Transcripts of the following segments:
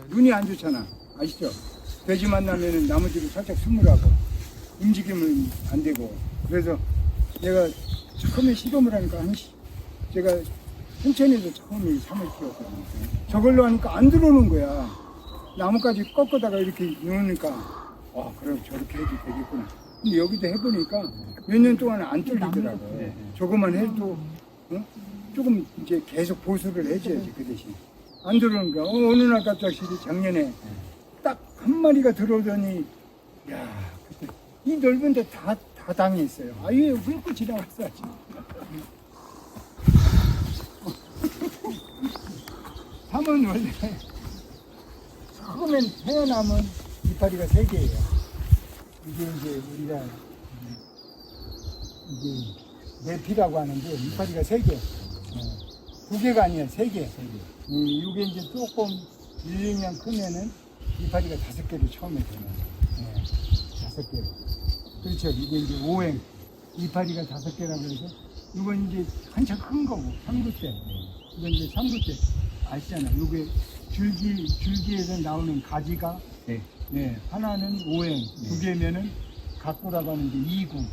눈이 안 좋잖아. 아시죠? 돼지 만나면은 나머지를 살짝 스물하고 움직이면 안 되고. 그래서 내가 처음에 실험을 하니까 제가 홍천에서 처음에 3을 키웠거든요. 저걸로 하니까 안 들어오는 거야. 나뭇가지 꺾어다가 이렇게 놓으니까 그럼 저렇게 해도 되겠구나. 근데 여기도 해보니까 몇 년 동안 안 뚫리더라고. 저거만 해도 조금 이제 계속 보수를 해줘야지 그 대신. 안 들어오는 거야. 어느 날 갑자기 작년에 딱 한 마리가 들어오더니 야 그때 이 넓은 데 다 당했어요. 아예 훑고 지나갔어. 삼은 원래 처음엔 태어나면 이파리가 3개예요. 이게 이제 우리가 이게 내피라고 하는데 이파리가 3개. 2개가 아니야 3개. 이게 이제 조금 1, 2년 크면은 이파리가 5개로 처음에 되는. 5개로. 그렇죠. 이게 이제 5행. 이파리가 5개라고 해서 이건 이제 한참 큰 거고 3구 때. 이건 이제 3구 때. 아시잖아. 이게 줄기에서 나오는 가지가 하나는 5행, 2개면은 가꾸라고 하는 게 2구.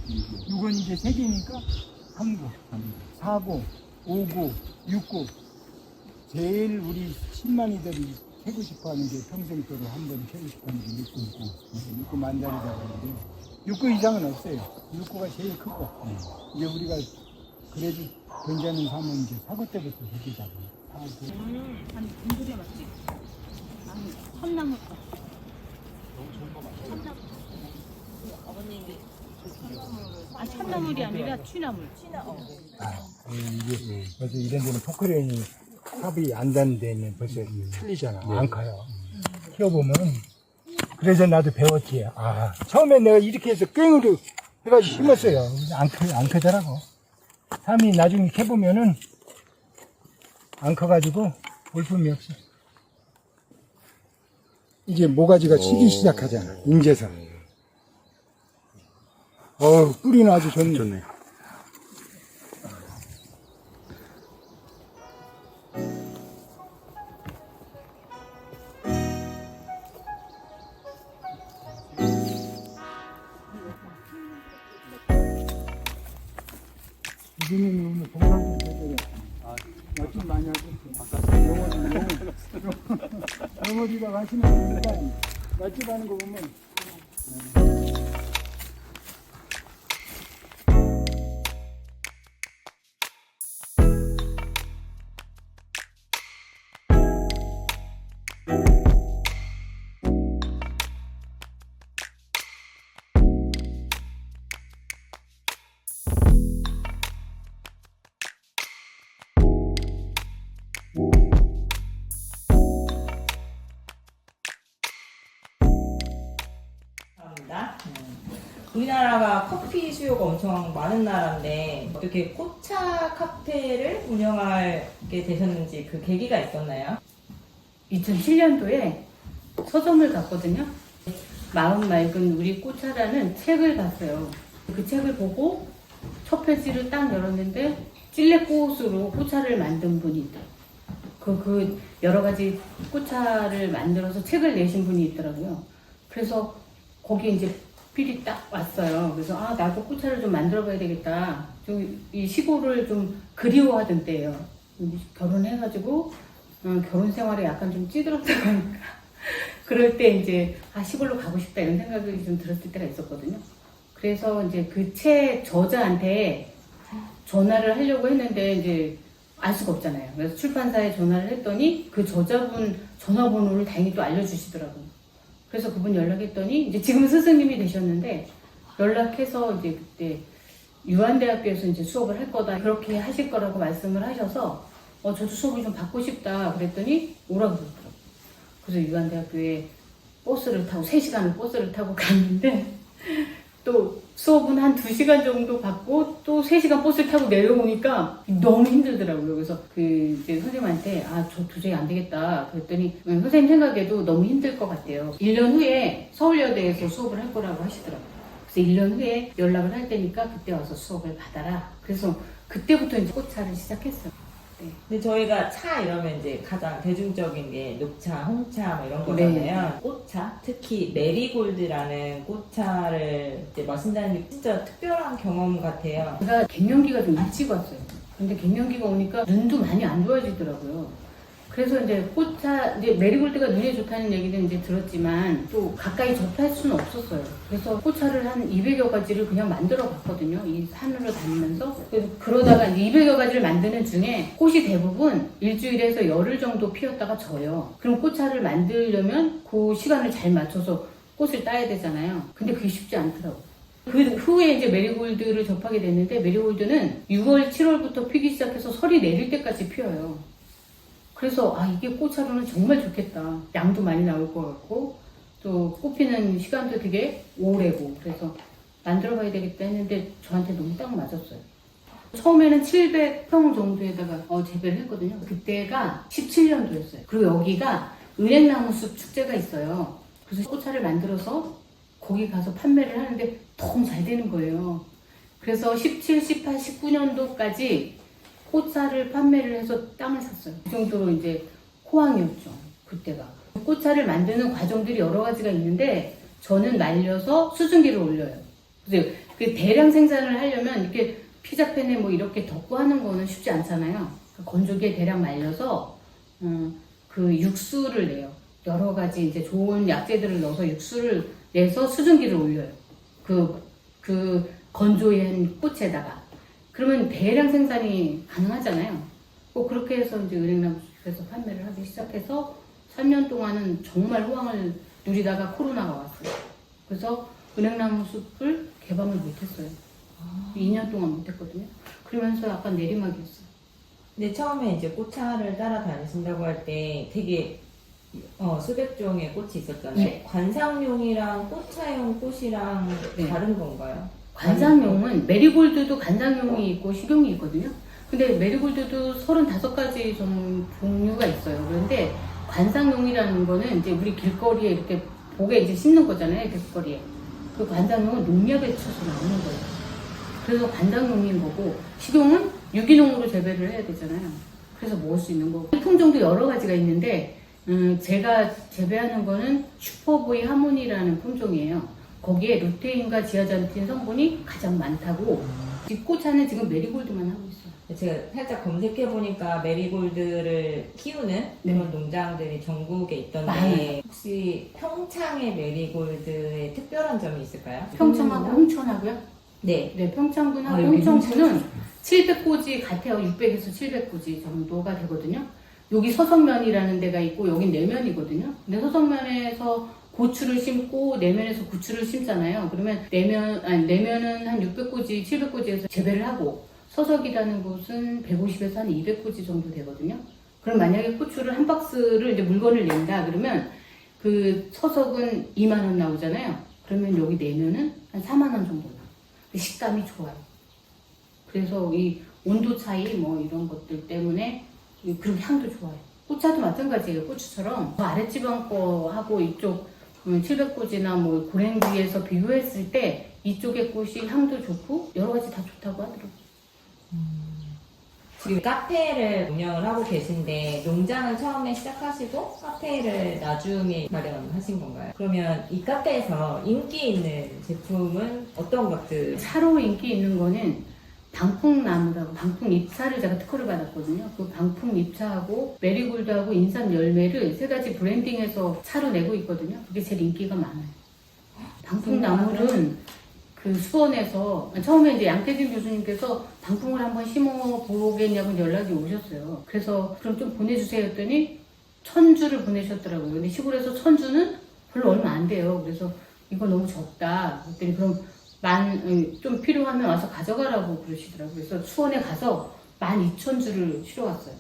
이건 이제 3개니까 3구, 4구, 5구, 6구. 제일 우리 신만이들이 캐고 싶어 하는 게 평생도로 한번 캐고 싶어 하는 게 6구고, 6구 만다리라고 하는데, 6구 이상은 없어요. 6구가 제일 크고, 이제 우리가 그래도 괜찮은 삶은 이제 4구 때부터 새끼자고. 한 군두개 맞지? 아니, 참나무 거. 너무 좋은 거 맞죠? 참나무. 아버님이 참나물이 아니라 취나물. 이게 벌써 이런 데는 포크레인이 합이 안 닿는 데는 벌써 틀리잖아. 안 커요. 키워보면. 그래서 나도 배웠지. 처음에 내가 이렇게 해서 깽으로 해가지고 심었어요. 안 크더라고. 삶이 나중에 캐보면은 안 커가지고 볼품이 없어. 이제 모가지가 치기 시작하잖아. 인제서. 뿌리는 아주 좋네. 이분이 오늘 동상도 되게 멋진 많이 하셨어요. 영어리가 가시는 분이니까 맛집 하는 거 보면 우리나라가 커피 수요가 엄청 많은 나라인데 어떻게 꽃차 카페를 운영하게 되셨는지 그 계기가 있었나요? 2007년도에 서점을 갔거든요. 마음 맑은 우리 꽃차라는 책을 봤어요. 그 책을 보고 첫 페이지를 딱 열었는데 찔레꽃으로 꽃차를 만든 분이 있다. 그 여러 가지 꽃차를 만들어서 책을 내신 분이 있더라고요. 그래서 거기 이제 필이 딱 왔어요. 그래서 아 나도 꽃차를 좀 만들어봐야 되겠다. 좀 이 시골을 좀 그리워하던 때예요. 결혼해가지고 결혼 생활에 약간 좀 찌들었다 보니까 그럴 때 이제 아 시골로 가고 싶다 이런 생각이 좀 들었을 때가 있었거든요. 그래서 이제 그 책 저자한테 전화를 하려고 했는데 이제 알 수가 없잖아요. 그래서 출판사에 전화를 했더니 그 저자분 전화번호를 다행히 또 알려주시더라고요. 그래서 그분 연락했더니 이제 지금 스승님이 되셨는데 연락해서 이제 그때 유한대학교에서 이제 수업을 할 거다 그렇게 하실 거라고 말씀을 하셔서 저도 수업을 좀 받고 싶다 그랬더니 오라고 그러더라고요. 그래서 유한대학교에 버스를 타고 3시간을 버스를 타고 갔는데 또 수업은 한 2시간 정도 받고 또 3시간 버스를 타고 내려오니까 너무 힘들더라고요. 그래서 그 이제 선생님한테 저 도저히 안 되겠다 그랬더니 선생님 생각에도 너무 힘들 것 같아요. 1년 후에 서울여대에서 수업을 할 거라고 하시더라고요. 그래서 1년 후에 연락을 할 테니까 그때 와서 수업을 받아라. 그래서 그때부터 이제 꽃차를 시작했어요. 네. 근데 저희가 차 이러면 이제 가장 대중적인 게 녹차, 홍차 뭐 이런 거잖아요. 네. 꽃차, 특히 메리골드라는 꽃차를 이제 마신다는 게 진짜 특별한 경험 같아요. 제가 갱년기가 좀 일찍 왔어요. 근데 갱년기가 오니까 눈도 많이 안 좋아지더라고요. 그래서 이제 꽃차, 이제 메리골드가 눈에 좋다는 얘기는 이제 들었지만 또 가까이 접할 수는 없었어요. 그래서 꽃차를 한 200여 가지를 그냥 만들어 봤거든요. 이 산으로 다니면서. 그래서 그러다가 이제 200여 가지를 만드는 중에 꽃이 대부분 일주일에서 열흘 정도 피었다가 져요. 그럼 꽃차를 만들려면 그 시간을 잘 맞춰서 꽃을 따야 되잖아요. 근데 그게 쉽지 않더라고요. 그 후에 이제 메리골드를 접하게 됐는데 메리골드는 6월, 7월부터 피기 시작해서 설이 내릴 때까지 피어요. 그래서 이게 꽃차로는 정말 좋겠다. 양도 많이 나올 것 같고 또 꽃피는 시간도 되게 오래고 그래서 만들어봐야 되겠다 했는데 저한테 너무 딱 맞았어요. 처음에는 700평 정도에다가 재배를 했거든요. 그때가 17년도였어요. 그리고 여기가 은행나무숲 축제가 있어요. 그래서 꽃차를 만들어서 거기 가서 판매를 하는데 너무 잘 되는 거예요. 그래서 17, 18, 19년도까지 꽃차를 판매를 해서 땅을 샀어요. 그 정도로 이제 호황이었죠. 그때가. 꽃차를 만드는 과정들이 여러 가지가 있는데 저는 말려서 수증기를 올려요. 그래서 그 대량 생산을 하려면 이렇게 피자팬에 뭐 이렇게 덮고 하는 거는 쉽지 않잖아요. 그 건조기에 대량 말려서 그 육수를 내요. 여러 가지 이제 좋은 약재들을 넣어서 육수를 내서 수증기를 올려요. 그 건조한 꽃에다가. 그러면 대량 생산이 가능하잖아요. 꼭 그렇게 해서 이제 은행나무숲에서 판매를 하기 시작해서 3년 동안은 정말 호황을 누리다가 코로나가 왔어요. 그래서 은행나무숲을 개방을 못했어요. 2년 동안 못했거든요. 그러면서 약간 내리막이었어요. 근데 처음에 이제 꽃차를 따라다니신다고 할 때 되게 수백 종의 꽃이 있었잖아요. 네. 관상용이랑 꽃차용 꽃이랑 네. 다른 건가요? 관상용은 메리골드도 관상용이 있고 식용이 있거든요. 근데 메리골드도 35가지 종류가 있어요. 그런데 관상용이라는 거는 이제 우리 길거리에 이렇게 복에 이제 심는 거잖아요. 길거리에. 그 관상용은 농약을 쳐서 나오는 거예요. 그래서 관상용인 거고 식용은 유기농으로 재배를 해야 되잖아요. 그래서 먹을 수 있는 거고. 품종도 여러 가지가 있는데 제가 재배하는 거는 슈퍼보이 하모니라는 품종이에요. 거기에 루테인과 지아잔틴 성분이 가장 많다고. 이 꽃차는 지금 메리골드만 하고 있어요. 제가 살짝 검색해보니까 메리골드를 키우는 그런 농장들이 전국에 있던데 많아요. 혹시 평창의 메리골드의 특별한 점이 있을까요? 평창하고 홍천하고요? 네. 네, 평창군하고 여기 홍천군은 700고지 같아요. 600에서 700고지 정도가 되거든요. 여기 서성면이라는 데가 있고 여긴 내면이거든요. 근데 서성면에서 고추를 심고 내면에서 고추를 심잖아요. 그러면 내면은 한 600고지, 700고지에서 재배를 하고 서석이라는 곳은 150에서 한 200고지 정도 되거든요. 그럼 만약에 고추를 한 박스를 이제 물건을 낸다 그러면 그 서석은 2만 원 나오잖아요. 그러면 여기 내면은 한 4만 원 정도 나와요. 식감이 좋아요. 그래서 이 온도 차이 뭐 이런 것들 때문에 그리고 향도 좋아요. 꽃차도 마찬가지예요. 고추처럼 아랫지방 거하고 이쪽 700고지나 뭐 고랭지에서 비교했을 때 이쪽의 꽃이 향도 좋고 여러 가지 다 좋다고 하더라고요. 지금 카페를 운영을 하고 계신데 농장은 처음에 시작하시고 카페를 나중에 마련하신 건가요? 그러면 이 카페에서 인기 있는 제품은 어떤 것들? 차로 인기 있는 거는 방풍나무라고 방풍잎차를 제가 특허를 받았거든요. 그 방풍잎차하고 메리골드하고 인삼 열매를 세 가지 브랜딩해서 차로 내고 있거든요. 그게 제일 인기가 많아요. 방풍나물은 그 수원에서 처음에 이제 양태진 교수님께서 방풍을 한번 심어 보겠냐고 연락이 오셨어요. 그래서 그럼 좀 보내주세요 했더니 1000주를 보내셨더라고요. 근데 시골에서 1000주는 별로 얼마 안 돼요. 그래서 이거 너무 적다. 그랬더니 그럼 좀 필요하면 와서 가져가라고 그러시더라고요. 그래서 수원에 가서 12,000주를 실어왔어요.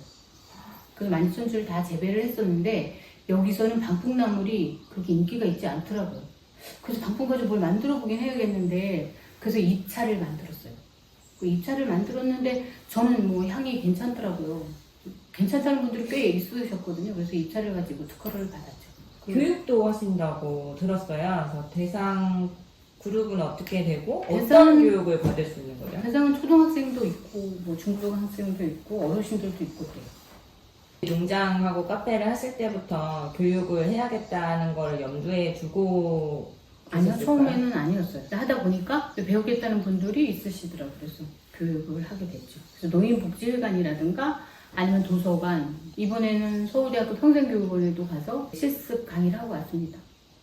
그래서 12,000주를 다 재배를 했었는데 여기서는 방풍나물이 그렇게 인기가 있지 않더라고요. 그래서 방풍 가지고 뭘 만들어 보긴 해야겠는데 그래서 잎차를 만들었어요. 그 잎차를 만들었는데 저는 뭐 향이 괜찮더라고요. 괜찮다는 분들이 꽤 있으셨거든요. 그래서 잎차를 가지고 특허를 받았죠. 교육도 하신다고 들었어요. 그래서 대상 그룹은 어떻게 되고 어떤 대상은- 교육을 받을 수 있는 거예요? 대상은 초등학생도 있고 뭐 중고등학생도 있고 어르신들도 있고 그래요. 농장하고 카페를 하실 때부터 교육을 해야겠다는 걸 염두에 두고 아니요, 계셨을까요? 처음에는 아니었어요. 하다 보니까 배우겠다는 분들이 있으시더라고요. 그래서 교육을 하게 됐죠. 그래서 노인복지회관이라든가 아니면 도서관, 이번에는 서울대학교 평생교육원에도 가서 실습 강의를 하고 왔습니다.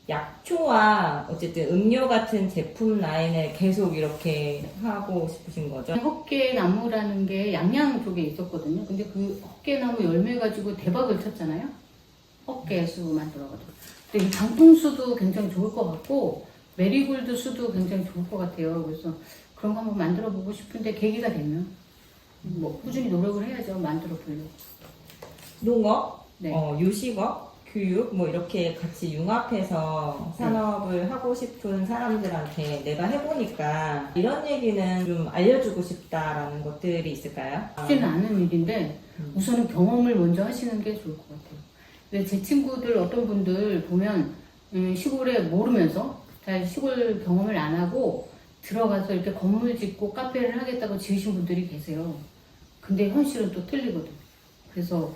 약초와 어쨌든 음료 같은 제품 라인을 계속 이렇게 하고 싶으신 거죠? 헛개나무라는 게 양양 쪽에 있었거든요. 근데 그 헛개나무 열매 가지고 대박을 쳤잖아요. 헛개수 만들어가지고. 근데 이 방풍수도 굉장히 좋을 것 같고 메리골드 수도 굉장히 좋을 것 같아요. 그래서 그런 거 한번 만들어 보고 싶은데 계기가 되면 뭐 꾸준히 노력을 해야죠. 만들어 보려고. 농업, 네. 요식업, 교육 뭐 이렇게 같이 융합해서 산업을 하고 싶은 사람들한테 내가 해보니까 이런 얘기는 좀 알려주고 싶다라는 것들이 있을까요? 쉽지는 않은 일인데 우선은 경험을 먼저 하시는 게 좋을 것 같아요. 근데 제 친구들 어떤 분들 보면 시골에 모르면서 잘 시골 경험을 안 하고 들어가서 이렇게 건물 짓고 카페를 하겠다고 지으신 분들이 계세요. 근데 현실은 또 틀리거든. 그래서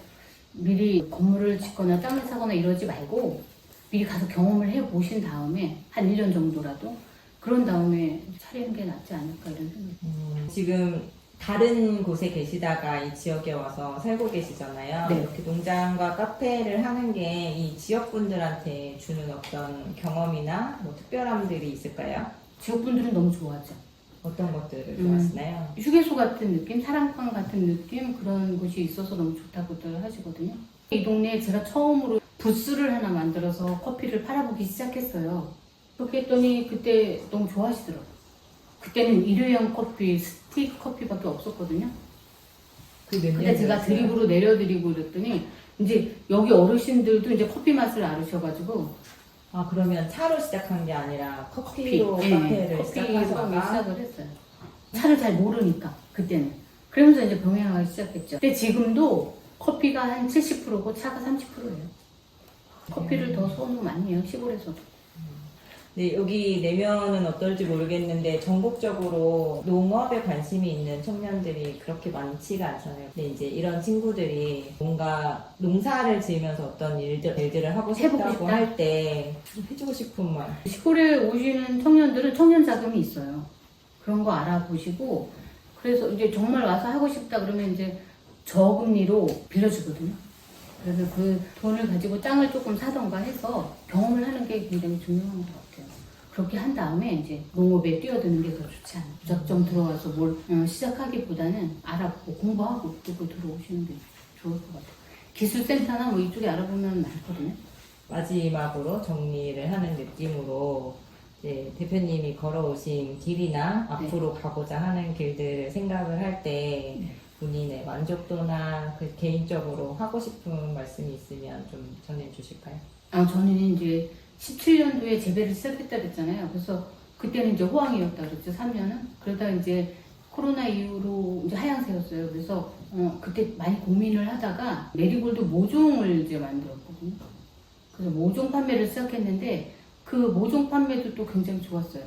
미리 건물을 짓거나 땅을 사거나 이러지 말고 미리 가서 경험을 해보신 다음에 한 1년 정도라도 그런 다음에 차리는 게 낫지 않을까 이런 생각이. 지금 다른 곳에 계시다가 이 지역에 와서 살고 계시잖아요. 네. 이렇게 농장과 카페를 하는 게 이 지역분들한테 주는 어떤 경험이나 뭐 특별함들이 있을까요? 지역분들은 너무 좋아하죠. 어떤 것들을 좋아하시나요? 휴게소 같은 느낌, 사랑방 같은 느낌 그런 곳이 있어서 너무 좋다고들 하시거든요. 이 동네에 제가 처음으로 부스를 하나 만들어서 커피를 팔아보기 시작했어요. 그렇게 했더니 그때 너무 좋아하시더라고요. 그때는 일회용 커피, 스틱 커피밖에 없었거든요. 근데 제가 드립으로 내려드리고 그랬더니 이제 여기 어르신들도 이제 커피 맛을 알으셔가지고 아, 그러면 차로 시작한 게 아니라 커피로 예, 카페를 커피로 시작하셨다가 시작을 했어요. 차를 잘 모르니까 그때는. 그러면서 이제 병행하기 시작했죠. 근데 지금도 커피가 한 70%고 차가 30%예요. 커피를 더 선호 많이 해요, 시골에서도. 네, 여기 내면은 어떨지 모르겠는데 전국적으로 농업에 관심이 있는 청년들이 그렇게 많지가 않잖아요. 근데 이제 이런 친구들이 뭔가 농사를 지으면서 어떤 일들을 하고 해보고 싶다고 싶다? 할 때 해주고 싶은 말. 시골에 오시는 청년들은 청년 자금이 있어요. 그런 거 알아보시고 그래서 이제 정말 와서 하고 싶다 그러면 이제 저금리로 빌려주거든요. 그래서 그 돈을 가지고 땅을 조금 사던가 해서 경험을 하는 게 굉장히 중요한 것 같아요. 그렇게 한 다음에 이제 농업에 뛰어드는 게 더 좋지 않아요. 무작정 들어와서 뭘 시작하기보다는 알아보고 공부하고 그리고 들어오시는 게 좋을 것 같아요. 기술센터나 뭐 이쪽에 알아보면 많거든요. 마지막으로 정리를 하는 느낌으로 이제 대표님이 걸어오신 길이나 앞으로 가고자 하는 길들을 생각을 할 때 본인의 만족도나 그 개인적으로 하고 싶은 말씀이 있으면 좀 전해주실까요? 저는 이제 17년도에 재배를 시작했다 그랬잖아요. 그래서 그때는 이제 호황이었다 그랬죠, 3년은. 그러다 이제 코로나 이후로 이제 하향세였어요. 그래서 그때 많이 고민을 하다가 메리골드 모종을 이제 만들었거든요. 그래서 모종 판매를 시작했는데 그 모종 판매도 또 굉장히 좋았어요.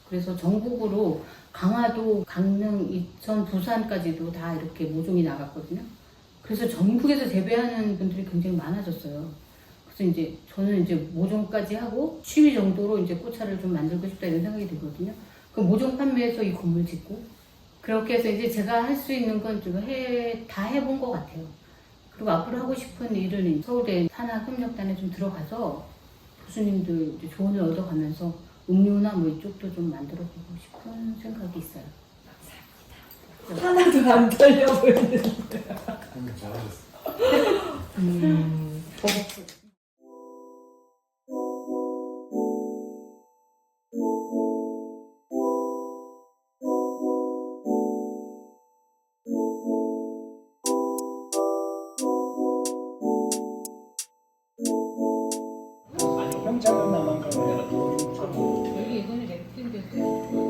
그래서 전국으로 강화도, 강릉, 이천, 부산까지도 다 이렇게 모종이 나갔거든요. 그래서 전국에서 재배하는 분들이 굉장히 많아졌어요. 그래서 이제 저는 이제 모종까지 하고 취미 정도로 이제 꽃차를 좀 만들고 싶다 이런 생각이 들거든요. 그 모종 판매해서 이 건물 짓고 그렇게 해서 이제 제가 할 수 있는 건 좀 다 해본 것 같아요. 그리고 앞으로 하고 싶은 일은 서울대 산학협력단에 좀 들어가서 교수님들 이제 조언을 얻어가면서 음료나 뭐 이쪽도 좀 만들어보고 싶은 생각이 있어요. 하나도 안 떨려 보이는데. 형차는 나만 가면 여기 이거는 랩핑 됐어요.